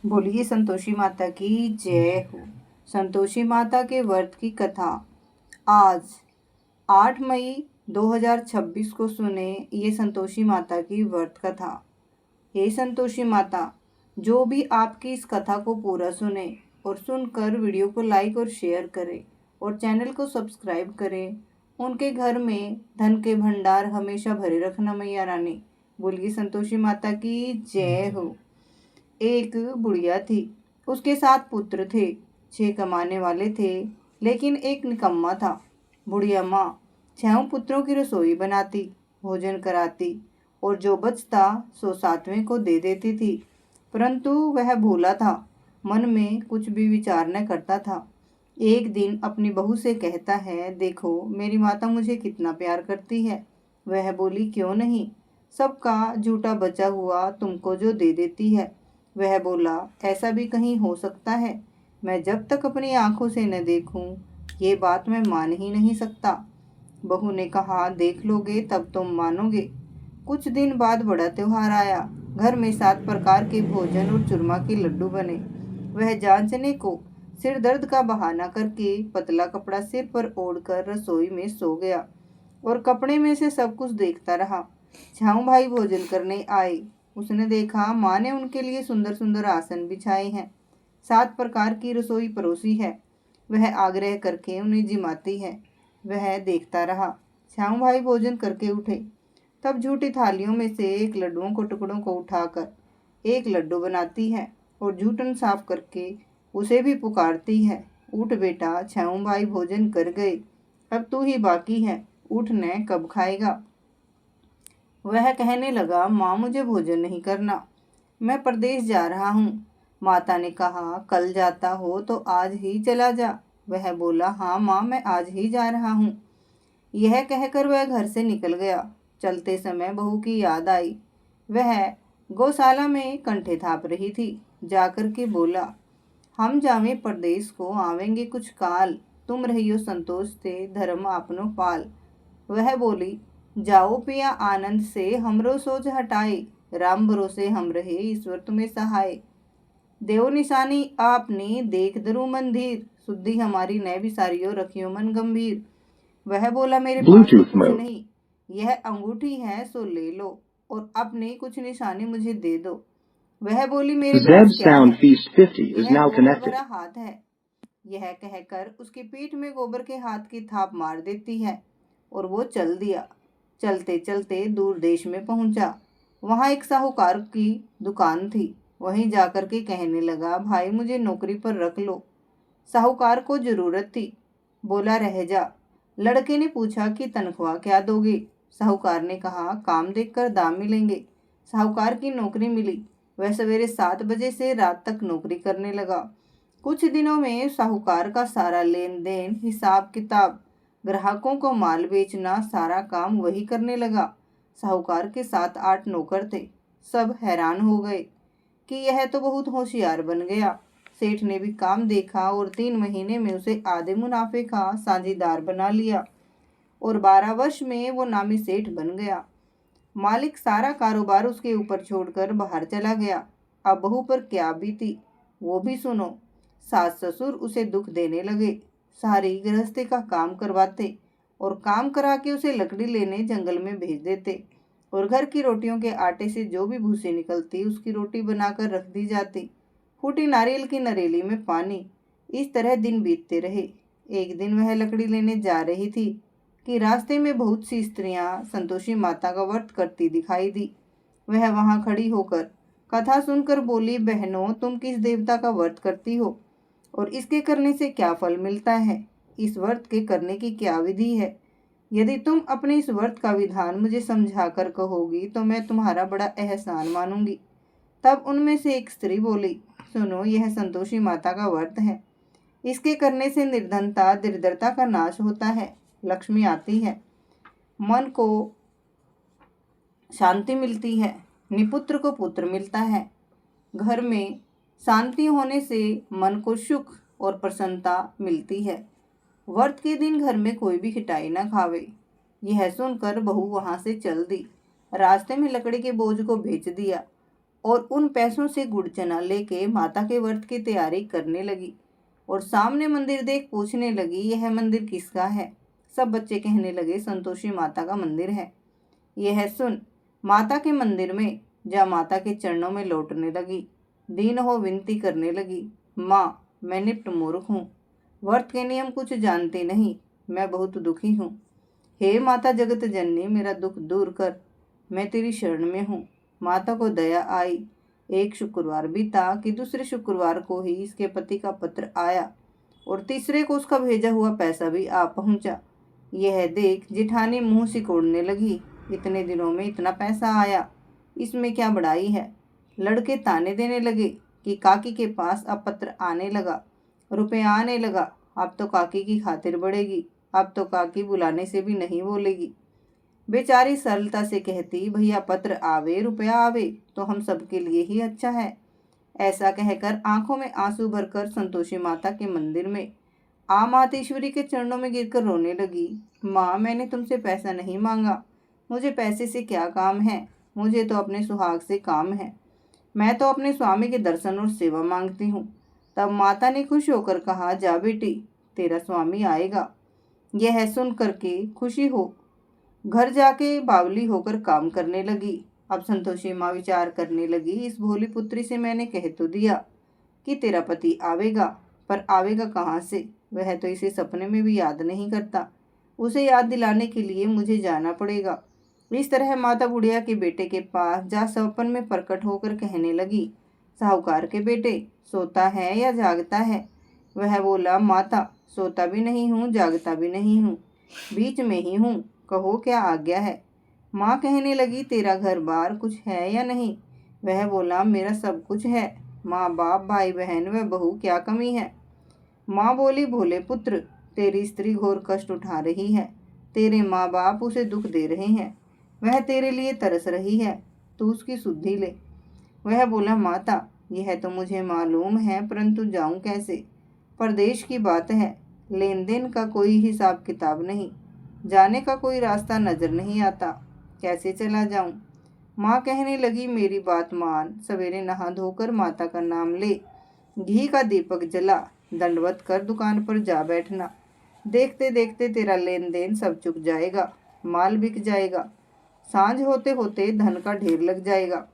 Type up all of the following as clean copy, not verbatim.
बोलिए संतोषी माता की जय हो। संतोषी माता के व्रत की कथा आज 8 मई 2026 को सुने। ये संतोषी माता की व्रत कथा। हे संतोषी माता, जो भी आपकी इस कथा को पूरा सुने और सुनकर वीडियो को लाइक और शेयर करे और चैनल को सब्सक्राइब करें, उनके घर में धन के भंडार हमेशा भरे रखना मैया रानी। बोलिए संतोषी माता की जय हो। एक बुढ़िया थी, उसके 7 पुत्र थे। 6 कमाने वाले थे, लेकिन एक निकम्मा था। बुढ़िया माँ 6 पुत्रों की रसोई बनाती, भोजन कराती और जो बचता सो 7वें को दे देती थी। परंतु वह भोला था, मन में कुछ भी विचार न करता था। एक दिन अपनी बहू से कहता है, देखो मेरी माता मुझे कितना प्यार करती है। वह बोली, क्यों नहीं, सबका झूठा बचा हुआ तुमको जो दे देती है। वह बोला, ऐसा भी कहीं हो सकता है? मैं जब तक अपनी आंखों से न देखूं, ये बात मैं मान ही नहीं सकता। बहू ने कहा, देख लोगे तब तुम मानोगे। कुछ दिन बाद बड़ा त्योहार आया। घर में 7 प्रकार के भोजन और चूरमा के लड्डू बने। वह जांचने को सिर दर्द का बहाना करके पतला कपड़ा सिर पर ओढ़कर रसोई में सो गया और कपड़े में से सब कुछ देखता रहा। छाऊ भाई भोजन करने आए। उसने देखा माँ ने उनके लिए सुंदर सुंदर आसन बिछाए हैं, 7 प्रकार की रसोई परोसी है। वह आग्रह करके उन्हें जिमाती है। वह देखता रहा। छाऊ भाई भोजन करके उठे, तब झूठी थालियों में से एक लड्डुओं को टुकड़ों को उठाकर एक लड्डू बनाती है और जूठन साफ करके उसे भी पुकारती है, उठ बेटा, छाऊ भाई भोजन कर गए, अब तू ही बाकी है, उठ न कब खाएगा। वह कहने लगा, माँ मुझे भोजन नहीं करना, मैं परदेश जा रहा हूँ। माता ने कहा, कल जाता हो तो आज ही चला जा। वह बोला, हाँ माँ मैं आज ही जा रहा हूँ। यह कहकर वह घर से निकल गया। चलते समय बहू की याद आई। वह गौशाला में कंठे थाप रही थी। जाकर के बोला, हम जावे परदेश को आवेंगे कुछ काल, तुम रहियो संतोष से धर्म आपनो पाल। वह बोली, जाओ पिया आनंद से हमरो सोच हटाए, राम भरोसे हम रहे ईश्वर तुम्हें सहाय। देव निशानी आपने देख दरु मंदिर, शुद्धि हमारी नय बिसारियो रखियो मन गंभीर। वह बोला, मेरे पास तो कुछ नहीं, यह अंगूठी है सो ले लो और अपने कुछ निशानी मुझे दे दो। वह बोली, मेरे पास क्या है, यह गोबर भरा हाथ है। यह कहकर उसकी पीठ में गोबर के हाथ की थाप मार देती है और वो चल दिया। चलते चलते दूर देश में पहुंचा। वहां एक साहूकार की दुकान थी। वहीं जाकर के कहने लगा, भाई मुझे नौकरी पर रख लो। साहूकार को जरूरत थी, बोला रह जा। लड़के ने पूछा कि तनख्वाह क्या दोगे? साहूकार ने कहा, काम देखकर दाम मिलेंगे। साहूकार की नौकरी मिली। वह सवेरे 7 बजे से रात तक नौकरी करने लगा। कुछ दिनों में साहूकार का सारा लेन देन, हिसाब किताब, ग्राहकों को माल बेचना, सारा काम वही करने लगा। साहूकार के 7-8 नौकर थे। सब हैरान हो गए कि यह तो बहुत होशियार बन गया। सेठ ने भी काम देखा और 3 महीने में उसे आधे मुनाफे का साझीदार बना लिया और 12 वर्ष में वो नामी सेठ बन गया। मालिक सारा कारोबार उसके ऊपर छोड़कर बाहर चला गया। अब बहू पर क्या बीती वो भी सुनो। सास ससुर उसे दुख देने लगे, सारी गृहस्थी का काम करवाते और काम करा के उसे लकड़ी लेने जंगल में भेज देते और घर की रोटियों के आटे से जो भी भूसी निकलती उसकी रोटी बनाकर रख दी जाती। फूटी नारियल की नरेली में पानी। इस तरह दिन बीतते रहे। एक दिन वह लकड़ी लेने जा रही थी कि रास्ते में बहुत सी स्त्रियां संतोषी माता का व्रत करती दिखाई दी। वह वहां खड़ी होकर कथा सुनकर बोली, बहनों तुम किस देवता का व्रत करती हो और इसके करने से क्या फल मिलता है? इस व्रत के करने की क्या विधि है? यदि तुम अपने इस व्रत का विधान मुझे समझा कर कहोगी तो मैं तुम्हारा बड़ा एहसान मानूंगी। तब उनमें से एक स्त्री बोली, सुनो, यह संतोषी माता का व्रत है। इसके करने से निर्धनता दरिद्रता का नाश होता है, लक्ष्मी आती है, मन को शांति मिलती है, निपुत्र को पुत्र मिलता है, घर में शांति होने से मन को सुख और प्रसन्नता मिलती है। व्रत के दिन घर में कोई भी खिटाई न खावे। यह सुनकर बहू वहां से चल दी। रास्ते में लकड़ी के बोझ को बेच दिया और उन पैसों से गुड़ चना लेके माता के व्रत की तैयारी करने लगी। और सामने मंदिर देख पूछने लगी, यह मंदिर किसका है? सब बच्चे कहने लगे, संतोषी माता का मंदिर है। यह सुन माता के मंदिर में जा माता के चरणों में लौटने लगी। दीन हो विनती करने लगी, माँ मैं निप्ट मूर्ख हूँ, व्रत के नियम कुछ जानती नहीं, मैं बहुत दुखी हूँ। हे माता जगत जननी, मेरा दुख दूर कर, मैं तेरी शरण में हूँ। माता को दया आई। एक शुक्रवार बीता कि दूसरे शुक्रवार को ही इसके पति का पत्र आया और तीसरे को उसका भेजा हुआ पैसा भी आ पहुंचा। यह देख जेठानी मुंह सिकोड़ने लगी, इतने दिनों में इतना पैसा आया, इसमें क्या बड़ाई है। लड़के ताने देने लगे कि काकी के पास अब पत्र आने लगा, रुपया आने लगा, अब तो काकी की खातिर बढ़ेगी, अब तो काकी बुलाने से भी नहीं बोलेगी। बेचारी सरलता से कहती, भैया पत्र आवे रुपया आवे तो हम सबके लिए ही अच्छा है। ऐसा कहकर आंखों में आंसू भरकर संतोषी माता के मंदिर में मातेश्वरी के चरणों में गिरकर रोने लगी। माँ मैंने तुमसे पैसा नहीं मांगा, मुझे पैसे से क्या काम है, मुझे तो अपने सुहाग से काम है, मैं तो अपने स्वामी के दर्शन और सेवा मांगती हूँ। तब माता ने खुश होकर कहा, जा बेटी तेरा स्वामी आएगा। यह सुन करके खुशी हो घर जाके बावली होकर काम करने लगी। अब संतोषी माँ विचार करने लगी, इस भोली पुत्री से मैंने कह तो दिया कि तेरा पति आवेगा, पर आवेगा कहाँ से, वह तो इसे सपने में भी याद नहीं करता, उसे याद दिलाने के लिए मुझे जाना पड़ेगा। इस तरह माता बुढ़िया के बेटे के पास जा सपन में प्रकट होकर कहने लगी, साहूकार के बेटे सोता है या जागता है? वह बोला, माता सोता भी नहीं हूँ जागता भी नहीं हूँ, बीच में ही हूँ, कहो क्या आज्ञा है। माँ कहने लगी, तेरा घर बार कुछ है या नहीं? वह बोला, मेरा सब कुछ है, माँ बाप भाई बहन व बहू क्या कमी है। माँ बोली, भोले पुत्र तेरी स्त्री घोर कष्ट उठा रही है, तेरे माँ बाप उसे दुख दे रहे हैं, वह तेरे लिए तरस रही है, तू उसकी सुधि ले। वह बोला, माता यह तो मुझे मालूम है, परंतु जाऊं कैसे? परदेश की बात है, लेन देन का कोई हिसाब किताब नहीं, जाने का कोई रास्ता नजर नहीं आता, कैसे चला जाऊं? माँ कहने लगी, मेरी बात मान, सवेरे नहा धोकर माता का नाम ले, घी का दीपक जला, दंडवत कर दुकान पर जा बैठना, देखते देखते तेरा लेन देन सब चुक जाएगा, माल बिक जाएगा, सांझ होते होते धन का ढेर लग जाएगा।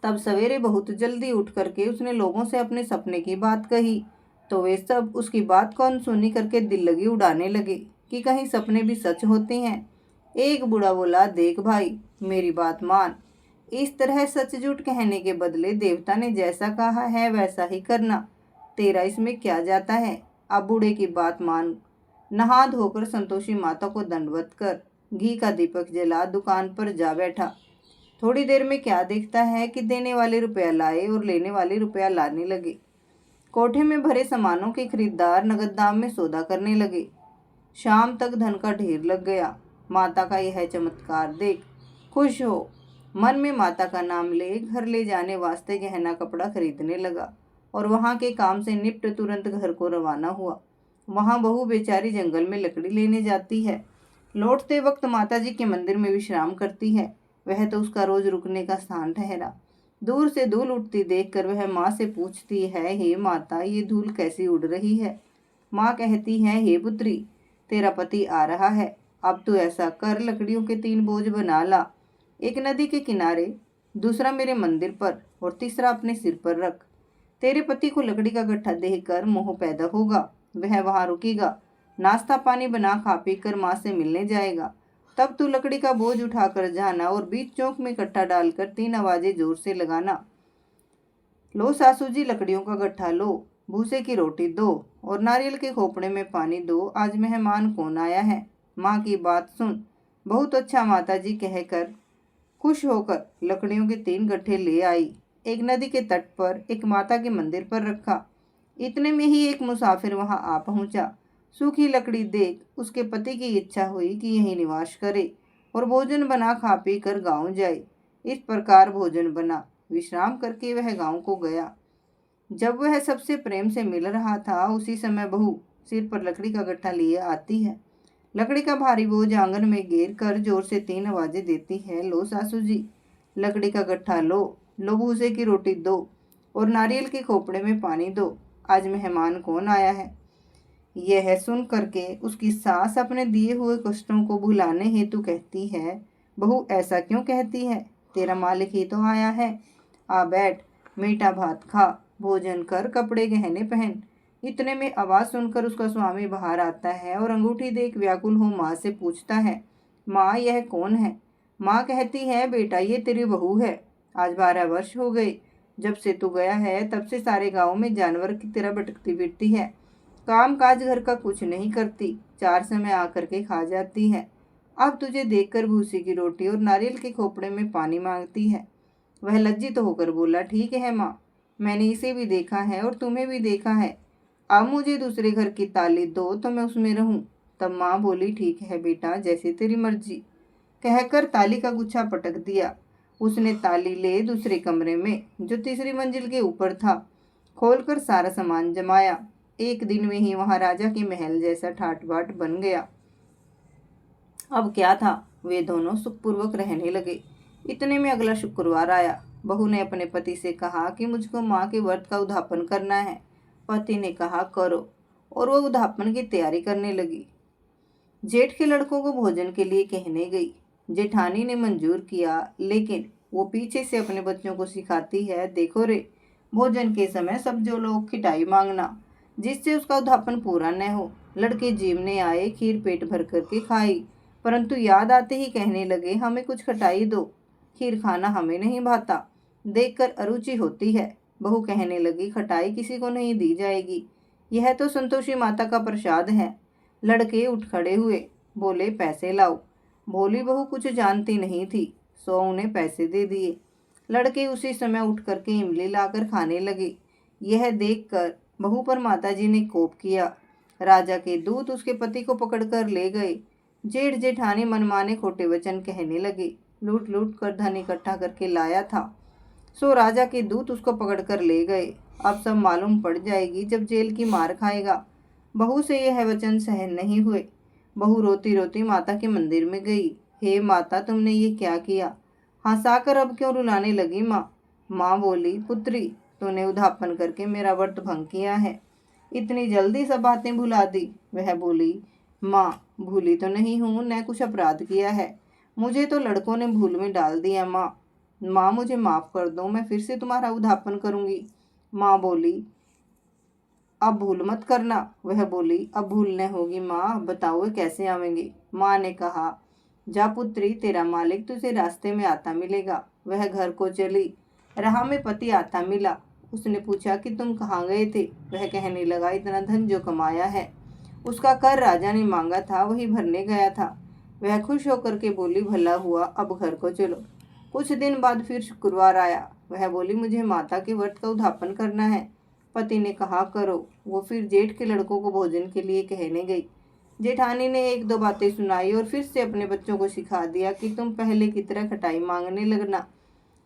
तब सवेरे बहुत जल्दी उठ करके उसने लोगों से अपने सपने की बात कही, तो वे सब उसकी बात कौन सुनी करके दिल लगी उड़ाने लगे कि कहीं सपने भी सच होते हैं। एक बूढ़ा बोला, देख भाई मेरी बात मान, इस तरह सच झूठ कहने के बदले देवता ने जैसा कहा है वैसा ही करना, तेरा इसमें क्या जाता है। अब बूढ़े की बात मान, नहा धोकर संतोषी माता को दंडवत कर घी का दीपक जला दुकान पर जा बैठा। थोड़ी देर में क्या देखता है कि देने वाले रुपया लाए और लेने वाले रुपया लाने लगे। कोठे में भरे सामानों के खरीदार नगद दाम में सौदा करने लगे। शाम तक धन का ढेर लग गया। माता का यह चमत्कार देख खुश हो मन में माता का नाम ले घर ले जाने वास्ते गहना कपड़ा खरीदने लगा और वहाँ के काम से निपट तुरंत घर को रवाना हुआ। वहाँ बहू बेचारी जंगल में लकड़ी लेने जाती है, लौटते वक्त माता जी के मंदिर में विश्राम करती है, वह तो उसका रोज रुकने का स्थान ठहरा। दूर से धूल उड़ती देखकर वह माँ से पूछती है, हे माता ये धूल कैसी उड़ रही है? माँ कहती है, हे पुत्री तेरा पति आ रहा है, अब तू ऐसा कर लकड़ियों के 3 बोझ बना ला, एक नदी के किनारे, दूसरा मेरे मंदिर पर और तीसरा अपने सिर पर रख। तेरे पति को लकड़ी का गट्ठा देखकर मोह पैदा होगा, वह वहां रुकेगा, नाश्ता पानी बना खा पी कर माँ से मिलने जाएगा। तब तू लकड़ी का बोझ उठाकर जाना और बीच चौक में गट्ठा डालकर 3 आवाजें जोर से लगाना, लो सासू जी लकड़ियों का गट्ठा लो, भूसे की रोटी दो और नारियल के खोपड़े में पानी दो, आज मेहमान कौन आया है। माँ की बात सुन, बहुत अच्छा माता जी कहकर खुश होकर लकड़ियों के 3 गट्ठे ले आई, एक नदी के तट पर एक माता के मंदिर पर रखा। इतने में ही एक मुसाफिर वहां आ पहुंचा। सूखी लकड़ी देख उसके पति की इच्छा हुई कि यहीं निवास करे और भोजन बना खा पी कर गाँव जाए। इस प्रकार भोजन बना, विश्राम करके वह गाँव को गया। जब वह सबसे प्रेम से मिल रहा था उसी समय बहू सिर पर लकड़ी का गट्ठा लिए आती है। लकड़ी का भारी बोझ आंगन में गिर कर जोर से 3 आवाजें देती है, लो सासू जी लकड़ी का गट्ठा लो, लो भूसे की रोटी दो और नारियल के खोपड़े में पानी दो, आज मेहमान कौन आया है। यह सुन करके उसकी सास अपने दिए हुए कष्टों को भुलाने हेतु कहती है, बहू ऐसा क्यों कहती है, तेरा मालिक ही तो आया है। आ बैठ, मीठा भात खा, भोजन कर, कपड़े गहने पहन। इतने में आवाज सुनकर उसका स्वामी बाहर आता है और अंगूठी देख व्याकुल हो माँ से पूछता है, माँ यह कौन है। माँ कहती है, बेटा ये तेरी बहू है। आज 12 वर्ष हो गए, जब से तू गया है तब से सारे गांव में जानवर की तरह भटकती फिरती है, काम काज घर का कुछ नहीं करती, 4 समय आकर के खा जाती है। अब तुझे देखकर भूसी की रोटी और नारियल के खोपड़े में पानी मांगती है। वह लज्जित होकर बोला, ठीक है माँ, मैंने इसे भी देखा है और तुम्हें भी देखा है। अब मुझे दूसरे घर की ताली दो तो मैं उसमें रहूं। तब माँ बोली, ठीक है बेटा, जैसे तेरी मर्जी, कहकर ताली का गुच्छा पटक दिया। उसने ताली ले दूसरे कमरे में, जो तीसरी मंजिल के ऊपर था, खोलकर सारा सामान जमाया। एक दिन में ही वहां राजा के महल जैसा ठाट बाट बन गया। अब क्या था, वे दोनों सुखपूर्वक रहने लगे। इतने में अगला शुक्रवार आया। बहू ने अपने पति से कहा कि मुझको माँ के व्रत का उद्यापन करना है। पति ने कहा, करो, और वो उद्यापन की तैयारी करने लगी। जेठ के लड़कों को भोजन के लिए कहने गई। जेठानी ने मंजूर किया, लेकिन वो पीछे से अपने बच्चों को सिखाती है, देखो रे, भोजन के समय सब जो लोग खिटाई मांगना, जिससे उसका उद्यापन पूरा न हो। लड़के जीवने आए, खीर पेट भर करके खाई, परंतु याद आते ही कहने लगे, हमें कुछ खटाई दो, खीर खाना हमें नहीं भाता, देखकर अरुचि होती है। बहू कहने लगी, खटाई किसी को नहीं दी जाएगी, यह तो संतोषी माता का प्रसाद है। लड़के उठ खड़े हुए, बोले, पैसे लाओ। भोली बहू कुछ जानती नहीं थी, सो उन्हें पैसे दे दिए। लड़के उसी समय उठ करके इमली लाकर खाने लगे। यह देखकर बहू पर माताजी ने कोप किया। राजा के दूत उसके पति को पकड़कर ले गए। जेठ जेठानी मनमाने खोटे वचन कहने लगे। लूट लूट कर धन इकट्ठा करके लाया था, सो राजा के दूत उसको पकड़कर ले गए। अब सब मालूम पड़ जाएगी जब जेल की मार खाएगा। बहू से यह वचन सहन नहीं हुए। बहू रोती रोती माता के मंदिर में गई। हे माता, तुमने ये क्या किया, हंसाकर अब क्यों रुलाने लगी माँ। माँ बोली, पुत्री, तूने उद्यापन करके मेरा व्रत भंग किया है, इतनी जल्दी सब बातें भुला दी। वह बोली, माँ, भूली तो नहीं हूँ, न कुछ अपराध किया है, मुझे तो लड़कों ने भूल में डाल दिया। माँ मुझे माफ कर दो, मैं फिर से तुम्हारा उद्यापन करूंगी। माँ बोली, अब भूल मत करना। वह बोली, अब भूल न होगी माँ, बताओ कैसे आवेंगे। माँ ने कहा, जा पुत्री, तेरा मालिक तुझे रास्ते में आता मिलेगा। वह घर को चली। राह में पति आता मिला। उसने पूछा कि तुम कहाँ गए थे। वह कहने लगा, इतना धन जो कमाया है, उसका कर राजा ने मांगा था, वही भरने गया था। वह खुश होकर के बोली, भला हुआ, अब घर को चलो। कुछ दिन बाद फिर शुक्रवार आया। वह बोली, मुझे माता के व्रत का उद्यापन करना है। पति ने कहा, करो। वो फिर जेठ के लड़कों को भोजन के लिए कहने गई। जेठानी ने 1-2 बातें सुनाई और फिर से अपने बच्चों को सिखा दिया कि तुम पहले की तरह खटाई मांगने लगना।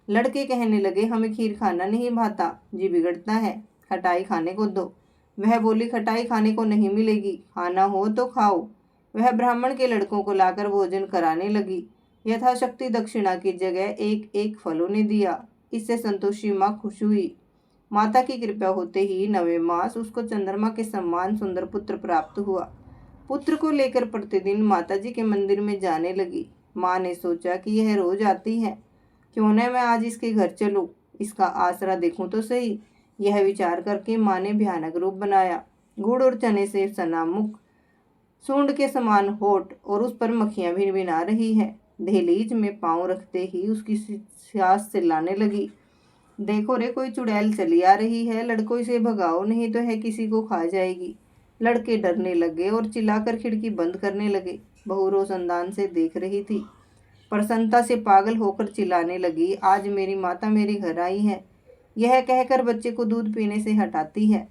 लड़के कहने लगे, हमें खीर खाना नहीं भाता, जी बिगड़ता है, खटाई खाने को दो। वह बोली, खटाई खाने को नहीं मिलेगी, खाना हो तो खाओ। वह ब्राह्मण के लड़कों को लाकर भोजन कराने लगी। यथाशक्ति दक्षिणा की जगह 1-1 फलों ने दिया। इससे संतोषी माँ खुश हुई। माता की कृपा होते ही 9वें मास उसको चंद्रमा के समान सुंदर पुत्र प्राप्त हुआ। पुत्र को लेकर प्रतिदिन माताजी के मंदिर में जाने लगी। माँ ने सोचा कि यह रोज आती है, क्यों न मैं आज इसके घर चलूं, इसका आसरा देखूं तो सही। यह विचार करके माँ ने भयानक रूप बनाया। गुड़ और चने से सना मुख, सूंड के समान होठ और उस पर मक्खियां भी बिना रही है। दहलीज में पांव रखते ही उसकी सांस चिल्लाने लगी, देखो रे, कोई चुड़ैल चली आ रही है, लड़कों इसे भगाओ, नहीं तो है किसी को खा जाएगी। लड़के डरने लगे और चिल्लाकर खिड़की बंद करने लगे। बहू रोशनदान से देख रही थी। प्रसन्नता से पागल होकर चिल्लाने लगी, आज मेरी माता मेरे घर आई है। यह कहकर बच्चे को दूध पीने से हटाती है।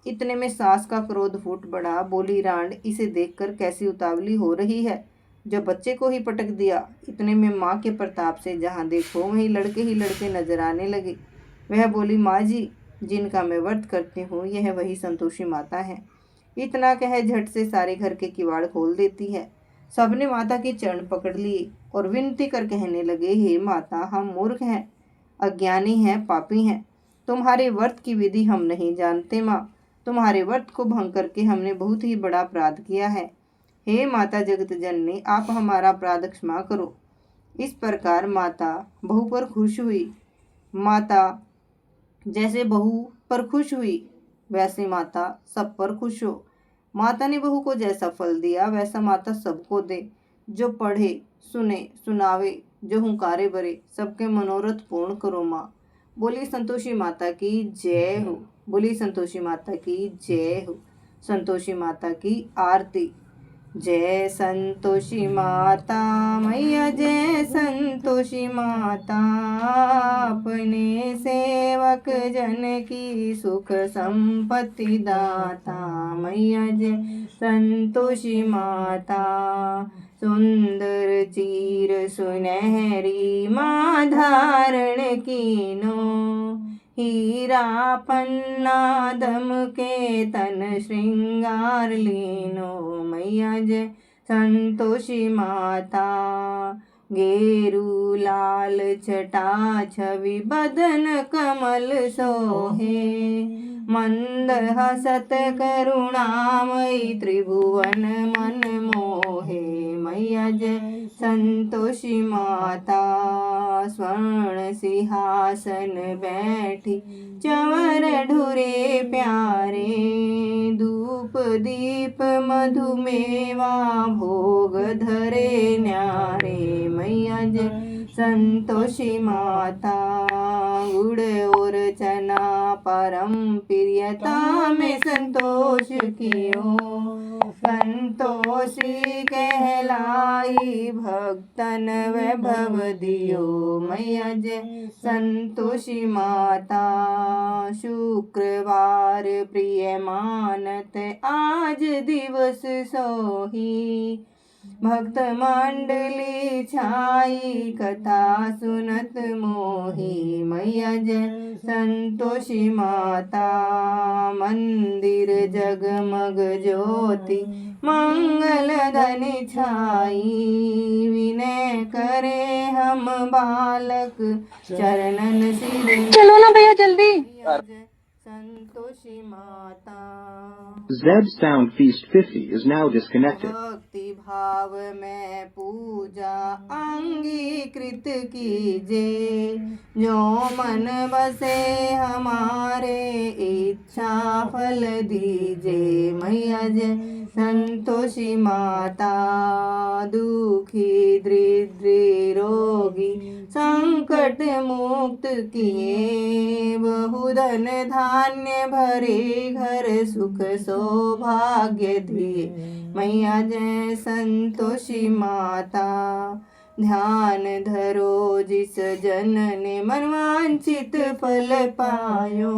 इतने में सास का क्रोध फूट पड़ा। बोली, रांड, इसे देखकर कैसी उतावली हो रही है, जो बच्चे को ही पटक दिया। इतने में माँ के प्रताप से जहाँ देखो वहीं लड़के ही लड़के नजर आने लगे। वह बोली, माँ जी, जिनका मैं व्रत करती हूँ, यह वही संतोषी माता है। इतना कह झट से सारे घर के किवाड़ खोल देती है। सबने माता के चरण पकड़ लिए और विनती कर कहने लगे, हे माता, हम मूर्ख हैं, अज्ञानी हैं, पापी हैं। तुम्हारे व्रत की विधि हम नहीं जानते माँ। तुम्हारे व्रत को भंग करके हमने बहुत ही बड़ा अपराध किया है। हे माता जगत जननी, आप हमारा अपराध क्षमा करो। इस प्रकार माता बहू पर खुश हुई। माता जैसे बहू पर खुश हुई वैसे माता सब पर खुश हो। माता ने बहू को जैसा फल दिया वैसा माता सबको दे। जो पढ़े सुने सुनावे, जो हुंकारे भरे, सबके मनोरथ पूर्ण करो माँ। बोली संतोषी माता की जय हो। बोली संतोषी माता की जय हो। संतोषी माता की आरती। जय संतोषी माता मैया, जय संतोषी माता। अपने सेवक जन की सुख संपत्ति दाता मैया, जय संतोषी माता। सुंदर चीर सुनहरी माँ धारण कीनो, हीरा पन्ना दम के तन श्रृंगार लीनो मैया, जय संतोषी माता। गेरू लाल छटा छवि बदन कमल सोहे, मंद हसत करुणामयी त्रिभुवन मन मोहे मैया, जय संतोषी माता। स्वर्ण सिंहासन बैठी चंवर ढुरे प्यारे, धूप दीप मधुमेवा भोग धरे न्यारे मैया, जय संतोषी माता। गुड़ और चना परम प्रियता में संतोष कियो, संतोषी कहलाई भक्तन वैभव दियो मैया, जय संतोषी माता। शुक्रवार प्रिय मानत आज दिवस सोही, भक्त मंडली छाई कथा सुनत मोही मैया, जय संतोषी माता। मंदिर जगमग ज्योति मंगल धनि छाई, विनय करे हम बालक चरणन सिर। चलो ना भैया जल्दी। Santoshi Mata. Zeb Sound Feast 50 is now disconnected. भक्ति भाव में पूजा अंगीकृत कीजे, जो मन बसे हमारे इच्छा फल दीजे मैया, जय संतोषी माता। दुखी दरिद्री रोगी संकट मुक्त किए, बहुधन धान्य भरे घर सुख सौभाग्य दिए मैया, जय संतोषी माता। ध्यान धरो जिस जन ने मनवांचित फल पायो,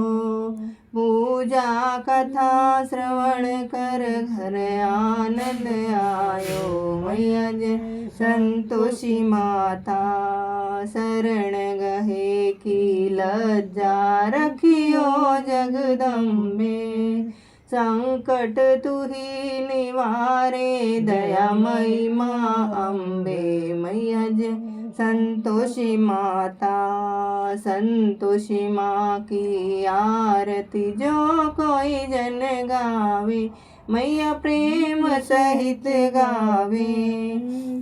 पूजा कथा श्रवण कर घर आनंद आयो मैया, जय संतोषी माता। शरण गहे की लज्जा रखियो जगदम्बे, संकट तुही निवारे दयामयी माँ अम्बे मैया, जय संतोषी माता। संतोषी माँ की आरती जो कोई जन गावे, मैया प्रेम सहित गावे,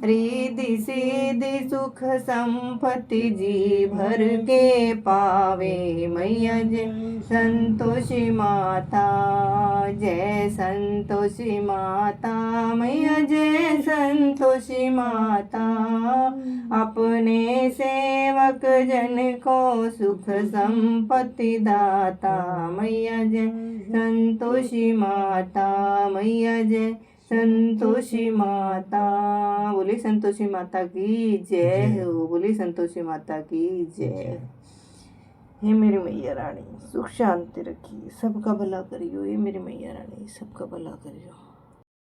रिद्धि सिद्धि सुख संपत्ति जी भर के पावे मैया, जय संतोषी माता। जय संतोषी माता मैया, जय संतोषी माता। अपने सेवक जन को सुख संपत्ति दाता मैया, जय संतोषी माता मैया, जय संतोषी माता। बोली संतोषी माता की जय हो। बोली संतोषी माता की जय। हे मेरी मैया रानी, सुख शांति रखिए, सबका भला करियो। हे मेरी मैया रानी, सबका भला करियो।